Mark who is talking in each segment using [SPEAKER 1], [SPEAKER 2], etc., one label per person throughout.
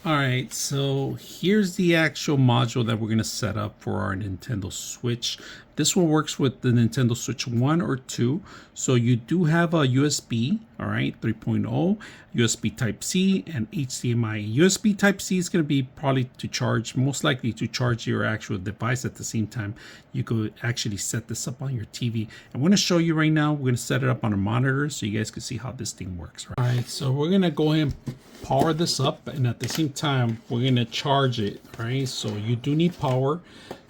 [SPEAKER 1] All right, so here's the actual module that we're going to set up for our Nintendo Switch. This one works with the Nintendo Switch 1 or 2. So you do have a USB, all right, 3.0, USB Type-C, and HDMI. USB Type-C is going to be probably to charge, most likely to charge your actual device at the same time. You could actually set this up on your TV. I'm going to show you right now. We're going to set it up on a monitor so you guys can see how this thing works. Right? All right, so we're going to go ahead and power this up, and at the same time we're going to charge it. Right, so you do need power,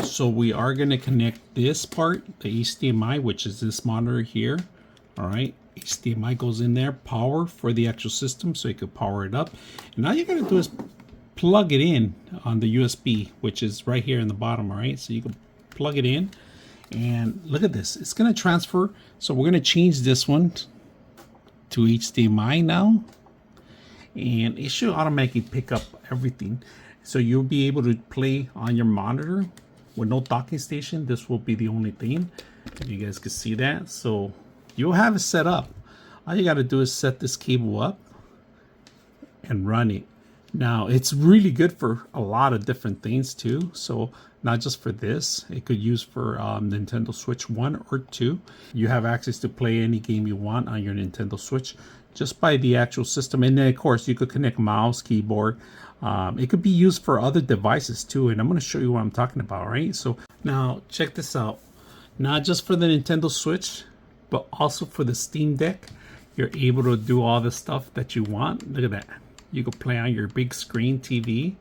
[SPEAKER 1] so we are going to connect this part, the HDMI, which is this monitor here. All right, HDMI goes in there, power for the actual system, so you can power it up. And all you got to do is plug it in on the USB, which is right here in the bottom. All right, so you can plug it in, and look at this, it's going to transfer. So we're going to change this one to HDMI now, and it should automatically pick up everything, so you'll be able to play on your monitor with no docking station. This will be the only thing. You guys can see that, so you'll have it set up. All you got to do is set this cable up and run it. Now it's really good for a lot of different things too, so not just for this, it could use for Nintendo Switch 1 or 2. You have access to play any game you want on your Nintendo Switch just by the actual system. And then of course you could connect mouse, keyboard. It could be used for other devices too, and I'm going to show you what I'm talking about. Right, so now check this out. Not just for the Nintendo Switch, but also for the Steam Deck, you're able to do all the stuff that you want. Look at that. You can play on your big screen TV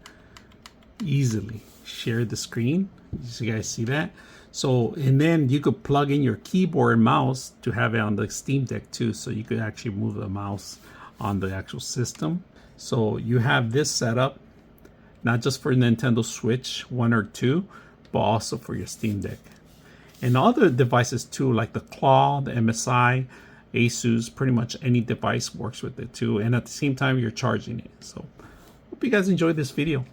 [SPEAKER 1] easily. Share the screen. You guys see that? So, and then you could plug in your keyboard and mouse to have it on the Steam Deck too. So you could actually move the mouse on the actual system. So you have this set up not just for Nintendo Switch 1 or 2, but also for your Steam Deck. And other devices too, like the Claw, the MSI, Asus, pretty much any device works with it too. And at the same time, you're charging it. So hope you guys enjoyed this video.